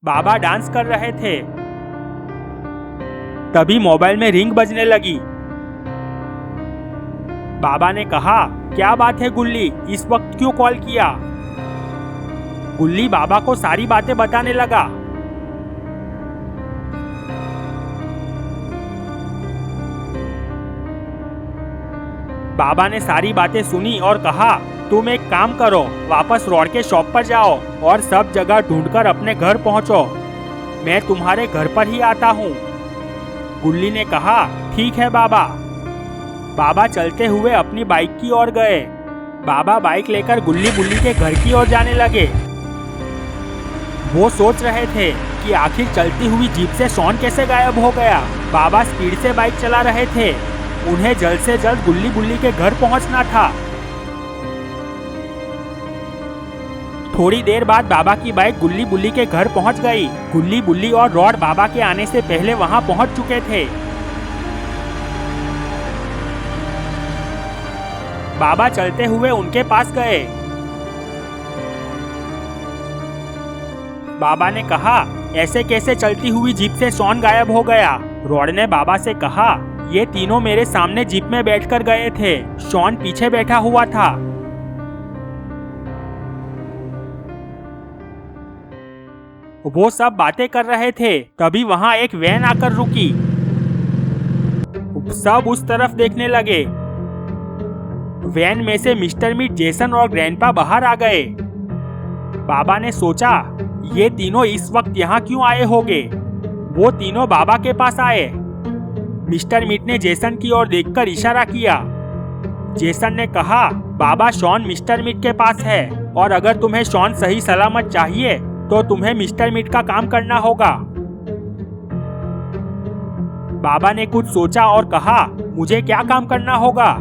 बाबा dance कर रहे थे। तभी मोबाइल में रिंग बजने लगी। बाबा ने कहा, क्या बात है गुल्ली, इस वक्त क्यों कॉल किया? गुल्ली बाबा को सारी बातें बताने लगा। बाबा ने सारी बातें सुनी और कहा, तुम एक काम करो, वापस रोड के शॉप पर जाओ और सब जगह ढूंढकर अपने घर पहुंचो। मैं तुम्हारे घर पर ही आता हूँ। गुल्ली ने कहा, ठीक है बाबा। बाबा चलते हुए अपनी बाइक की ओर गए। बाबा बाइक लेकर गुल्ली बुल्ली के घर की ओर जाने लगे। वो सोच रहे थे कि आखिर चलती हुई जीप से शॉन कैसे गायब हो गया। बाबा स्पीड से बाइक चला रहे थे। उन्हें जल्द से जल्द गुल्ली बुल्ली के घर पहुंचना था। थोड़ी देर बाद बाबा की बाइक गुल्ली बुल्ली के घर पहुंच गई। गुल्ली बुल्ली और रॉड बाबा के आने से पहले वहां पहुंच चुके थे। बाबा चलते हुए उनके पास गए। बाबा ने कहा, ऐसे कैसे चलती हुई जीप से शॉन गायब हो गया? रॉड ने बाबा से कहा, ये तीनों मेरे सामने जीप में बैठकर गए थे। शॉन पीछे बैठा हुआ था। वो सब बातें कर रहे थे। तभी वहां एक वैन आकर रुकी। सब उस तरफ देखने लगे। वैन में से मिस्टर मीट, जेसन और ग्रैंडपा बाहर आ गए। बाबा ने सोचा, ये तीनों इस वक्त यहाँ क्यों आए होंगे? वो तीनों बाबा के पास आए। मिस्टर मीट ने जेसन की ओर देखकर इशारा किया। जेसन ने कहा, बाबा, शॉन मिस्टर मीट के पास है और अगर तुम्हें शॉन सही सलामत चाहिए तो तुम्हें मिस्टर मीट का काम करना होगा। बाबा ने कुछ सोचा और कहा, मुझे क्या काम करना होगा?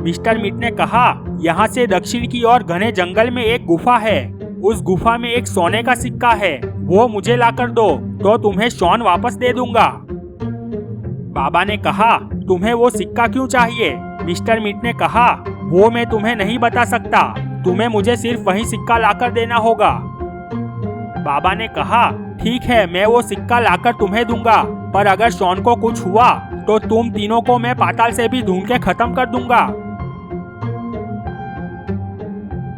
मिस्टर मीट ने कहा, यहाँ से दक्षिण की ओर घने जंगल में एक गुफा है। उस गुफा में एक सोने का सिक्का है। वो मुझे लाकर दो तो तुम्हें शॉन वापस दे दूंगा। बाबा ने कहा, तुम्हें वो सिक्का क्यों चाहिए? मिस्टर मीट ने कहा, वो मैं तुम्हें नहीं बता सकता। तुम्हें मुझे सिर्फ वही सिक्का लाकर देना होगा। बाबा ने कहा, ठीक है, मैं वो सिक्का लाकर तुम्हें दूंगा, पर अगर शॉन को कुछ हुआ तो तुम तीनों को मैं पाताल से भी ढूंढ के खत्म कर दूंगा।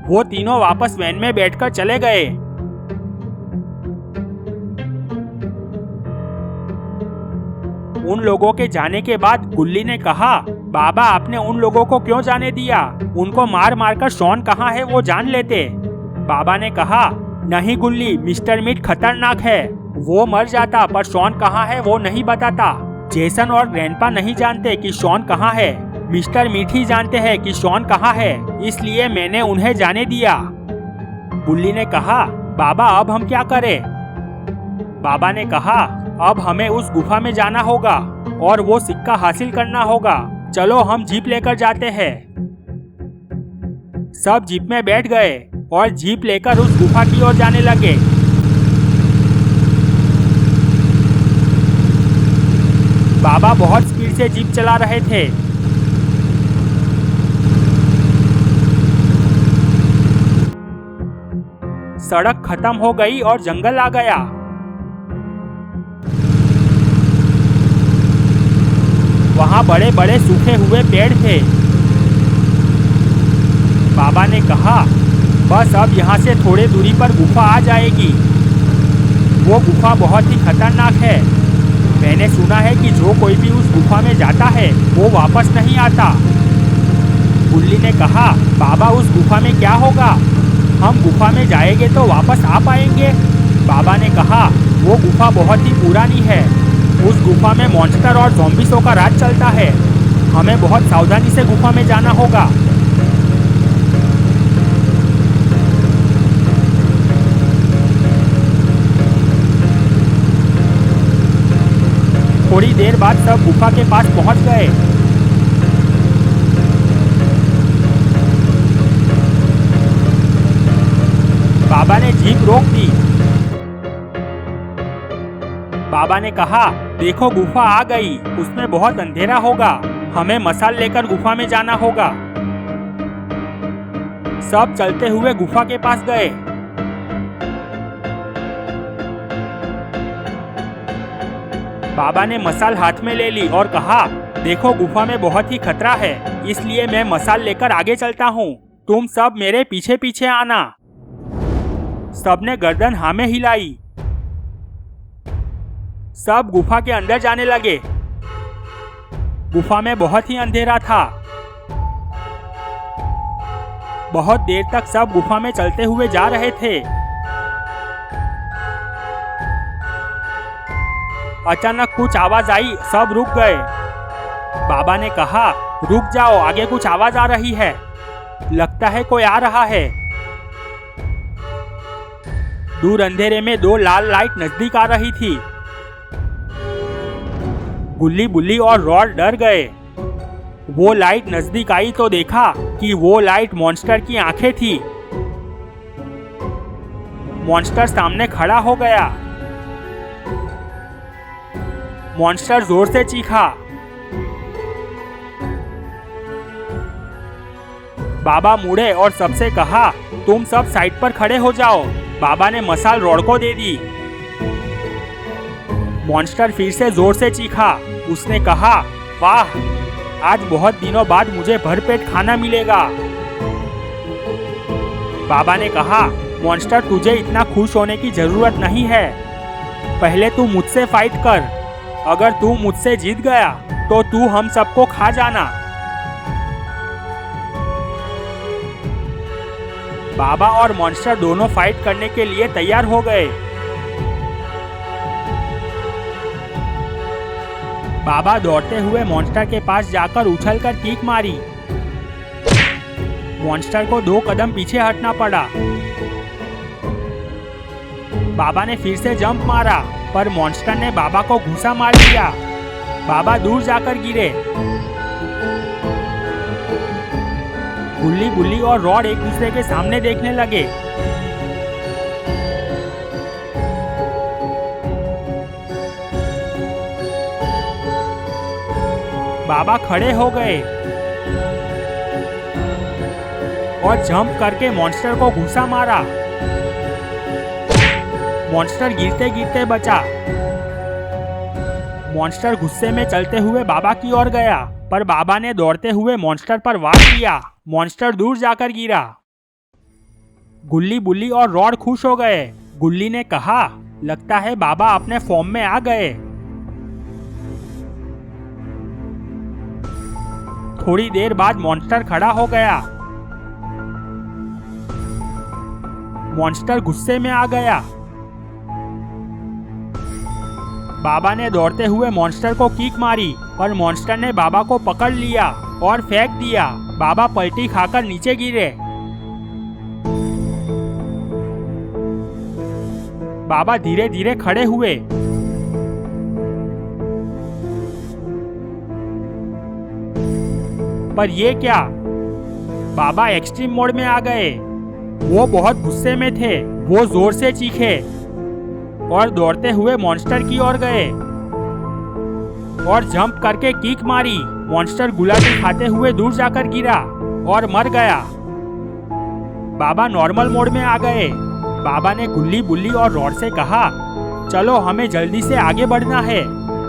वो तीनों वापस वैन में बैठकर चले गए। उन लोगों के जाने के बाद गुल्ली ने कहा, बाबा, आपने उन लोगों को क्यों जाने दिया? उनको मार मार कर शॉन कहाँ है वो जान लेते। बाबा ने कहा, नहीं गुल्ली, मिस्टर मीट खतरनाक है। वो मर जाता पर शॉन कहाँ है वो नहीं बताता। जेसन और ग्रैंडपा नहीं जानते कि शॉन कहाँ है। मिस्टर मीट ही जानते हैं कि शॉन कहाँ है, इसलिए मैंने उन्हें जाने दिया। गुल्ली ने कहा, बाबा, अब हम क्या करें? बाबा ने कहा, अब हमें उस गुफा में जाना होगा और वो सिक्का हासिल करना होगा। चलो हम जीप लेकर जाते हैं। सब जीप में बैठ गए और जीप लेकर उस गुफा की ओर जाने लगे। बाबा बहुत स्पीड से जीप चला रहे थे। सड़क खत्म हो गई और जंगल आ गया। वहां बड़े बड़े सूखे हुए पेड़ थे। बाबा ने कहा, बस अब यहाँ से थोड़े दूरी पर गुफा आ जाएगी। वो गुफा बहुत ही खतरनाक है। मैंने सुना है कि जो कोई भी उस गुफा में जाता है वो वापस नहीं आता। गुल्ली ने कहा, बाबा, उस गुफा में क्या होगा? हम गुफा में जाएंगे तो वापस आ पाएंगे? बाबा ने कहा, वो गुफा बहुत ही पुरानी है। उस गुफा में मॉन्स्टर और ज़ॉम्बीज़ों का राज चलता है। हमें बहुत सावधानी से गुफा में जाना होगा। थोड़ी देर बाद सब गुफा के पास पहुंच गए। बाबा ने जीप रोक दी। बाबा ने कहा, देखो गुफा आ गई। उसमें बहुत अंधेरा होगा। हमें मशाल लेकर गुफा में जाना होगा। सब चलते हुए गुफा के पास गए। बाबा ने मसाल हाथ में ले ली और कहा, देखो गुफा में बहुत ही खतरा है, इसलिए मैं मसाल लेकर आगे चलता हूँ। तुम सब मेरे पीछे पीछे आना। सबने गर्दन हाँ में हिलाई। सब गुफा के अंदर जाने लगे। गुफा में बहुत ही अंधेरा था। बहुत देर तक सब गुफा में चलते हुए जा रहे थे। अचानक कुछ आवाज आई, सब रुक गए। बाबा ने कहा, रुक जाओ, आगे कुछ आवाज आ रही है, लगता है कोई आ रहा है। दूर अंधेरे में दो लाल लाइट नजदीक आ रही थी। गुल्ली, बुल्ली और रॉड डर गए। वो लाइट नजदीक आई तो देखा कि वो लाइट मॉन्स्टर की आंखें थी। मॉन्स्टर सामने खड़ा हो गया। मॉन्स्टर जोर से चीखा। बाबा मुड़े और सबसे कहा, तुम सब साइड पर खड़े हो जाओ। बाबा ने मसाल रॉड को दे दी। मॉन्स्टर फिर से जोर से चीखा। उसने कहा, वाह, आज बहुत दिनों बाद मुझे भरपेट खाना मिलेगा। बाबा ने कहा, मॉन्स्टर, तुझे इतना खुश होने की जरूरत नहीं है। पहले तू मुझसे फाइट कर। अगर तू मुझसे जीत गया तो तू हम सबको खा जाना। बाबा और मॉन्स्टर दोनों फाइट करने के लिए तैयार हो गए। बाबा दौड़ते हुए मॉन्स्टर के पास जाकर उछलकर किक मारी। मॉन्स्टर को 2 कदम पीछे हटना पड़ा। बाबा ने फिर से जंप मारा, पर मॉन्स्टर ने बाबा को घूंसा मार दिया। बाबा दूर जाकर गिरे। गुल्ली, बुल्ली और रॉड एक दूसरे के सामने देखने लगे। बाबा खड़े हो गए और जंप करके मॉन्स्टर को घूंसा मारा। मॉन्स्टर गिरते गिरते बचा। मॉन्स्टर गुस्से में चलते हुए बाबा की ओर गया, पर बाबा ने दौड़ते हुए मॉन्स्टर पर वार किया। मॉन्स्टर दूर जाकर गिरा। गुल्ली, बुल्ली और रॉड खुश हो गए। गुल्ली ने कहा, लगता है बाबा अपने फॉर्म में आ गए। थोड़ी देर बाद मॉन्स्टर खड़ा हो गया। मॉन्स्टर गुस्से में आ गया। बाबा ने दौड़ते हुए मॉन्स्टर को किक मारी, पर मॉन्स्टर ने बाबा को पकड़ लिया और फेंक दिया। बाबा पलटी खाकर नीचे गिरे। बाबा धीरे धीरे खड़े हुए। पर ये क्या? बाबा एक्सट्रीम मोड में आ गए। वो बहुत गुस्से में थे। वो जोर से चीखे और दौड़ते हुए मॉन्स्टर की ओर गए और जंप करके किक मारी। मॉन्स्टर गुलाटी खाते हुए दूर जाकर गिरा और मर गया। बाबा नॉर्मल मोड में आ गए। बाबा ने गुल्ली, बुल्ली और रॉड से कहा, चलो हमें जल्दी से आगे बढ़ना है।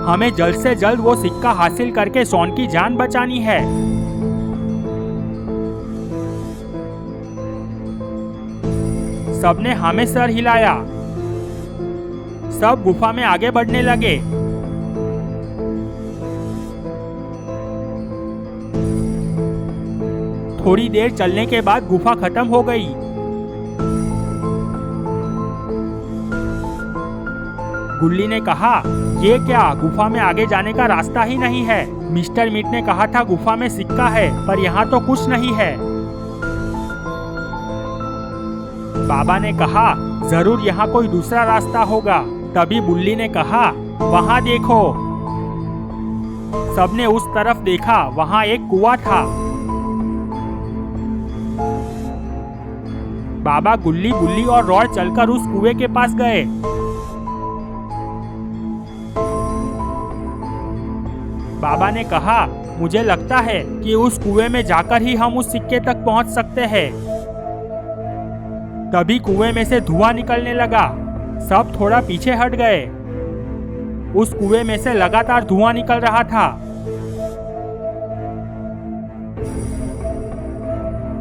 हमें जल्द से जल्द वो सिक्का हासिल करके शॉन की जान बचानी है। सबने हमें सर हिलाया। सब गुफा में आगे बढ़ने लगे। थोड़ी देर चलने के बाद गुफा खत्म हो गई। गुल्ली ने कहा, ये क्या, गुफा में आगे जाने का रास्ता ही नहीं है। मिस्टर मीट ने कहा था गुफा में सिक्का है, पर यहाँ तो कुछ नहीं है। बाबा ने कहा, जरूर यहाँ कोई दूसरा रास्ता होगा। तभी बुल्ली ने कहा, वहाँ देखो। सबने उस तरफ देखा। वहाँ एक कुआं था। बाबा, गुल्ली, बुल्ली और रॉड चलकर उस कुएं के पास गए। बाबा ने कहा, मुझे लगता है कि उस कुएं में जाकर ही हम उस सिक्के तक पहुंच सकते हैं। तभी कुएं में से धुआं निकलने लगा। सब थोड़ा पीछे हट गए। उस कुएं में से लगातार धुआं निकल रहा था।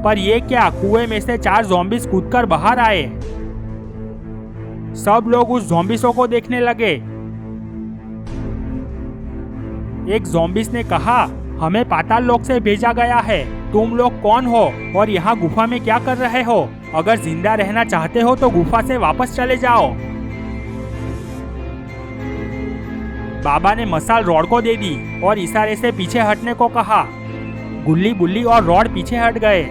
पर ये क्या, कुएं में से 4 ज़ॉम्बीज़ कूदकर बाहर आए। सब लोग उस ज़ॉम्बीज़ों को देखने लगे। एक ज़ॉम्बीज़ ने कहा, हमें पाताल लोक से भेजा गया है। तुम लोग कौन हो और यहाँ गुफा में क्या कर रहे हो? अगर जिंदा रहना चाहते हो तो गुफा से वापस चले जाओ। बाबा ने मसाल रॉड को दे दी और इशारे से पीछे हटने को कहा। गुल्ली, बुल्ली और रॉड पीछे हट गए।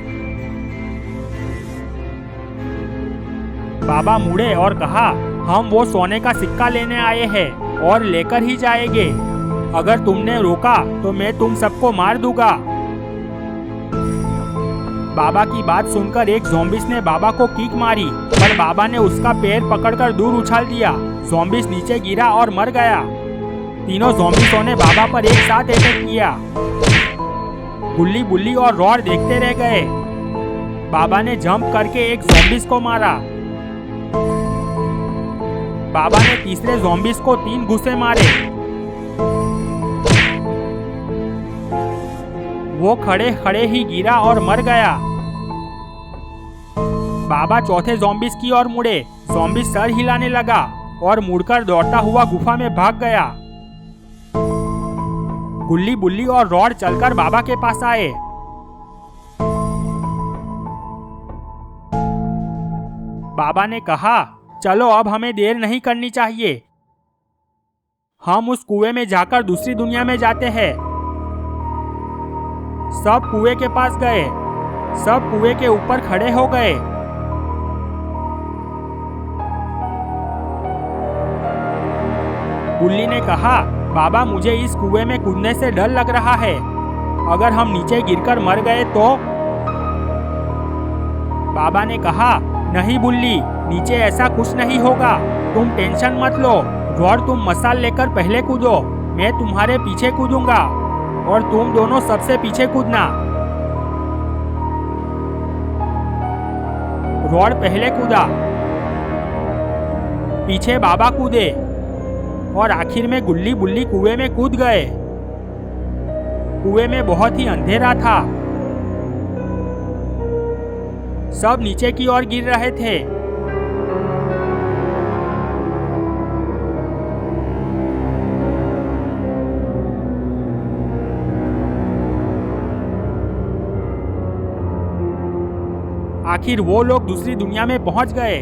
बाबा मुड़े और कहा, हम वो सोने का सिक्का लेने आए हैं और लेकर ही जाएंगे। अगर तुमने रोका तो मैं तुम सबको मार दूंगा। बाबा की बात सुनकर एक ज़ॉम्बीज़ ने बाबा को किक मारी, पर बाबा ने उसका पैर पकड़कर दूर उछाल दिया। ज़ॉम्बीज़ नीचे गिरा और मर गया। तीनों ज़ॉम्बीज़ों ने बाबा पर एक साथ अटैक किया। गुल्ली, बुल्ली और रॉड देखते रह गए। बाबा ने जंप करके एक ज़ॉम्बीज़ को मारा। बाबा ने तीसरे ज़ॉम्बीज़ को 3 घुसे मारे। वो खड़े खड़े ही गिरा और मर गया। बाबा चौथे ज़ॉम्बीज़ की ओर मुड़े। ज़ॉम्बी सर हिलाने लगा और मुड़कर दौड़ता हुआ गुफा में भाग गया। गुल्ली, बुल्ली और रॉड चलकर बाबा के पास आए। बाबा ने कहा, चलो अब हमें देर नहीं करनी चाहिए। हम उस कुएं में जाकर दूसरी दुनिया में जाते हैं। सब कुएं के पास गए। सब कुएं के ऊपर खड़े हो गए। गुल्ली ने कहा, बाबा मुझे इस कुएं में कूदने से डर लग रहा है। अगर हम नीचे गिरकर मर गए तो? बाबा ने कहा, नहीं बुल्ली, नीचे ऐसा कुछ नहीं होगा। तुम टेंशन मत लो। रॉड, तुम मसाल लेकर पहले कूदो। मैं तुम्हारे पीछे कूदूंगा और तुम दोनों सबसे पीछे कूदना। रॉड पहले कूदा, पीछे बाबा कूदे और आखिर में गुल्ली, बुल्ली कुएं में कूद गए। कुएं में बहुत ही अंधेरा था। सब नीचे की ओर गिर रहे थे। आखिर वो लोग दूसरी दुनिया में पहुंच गए।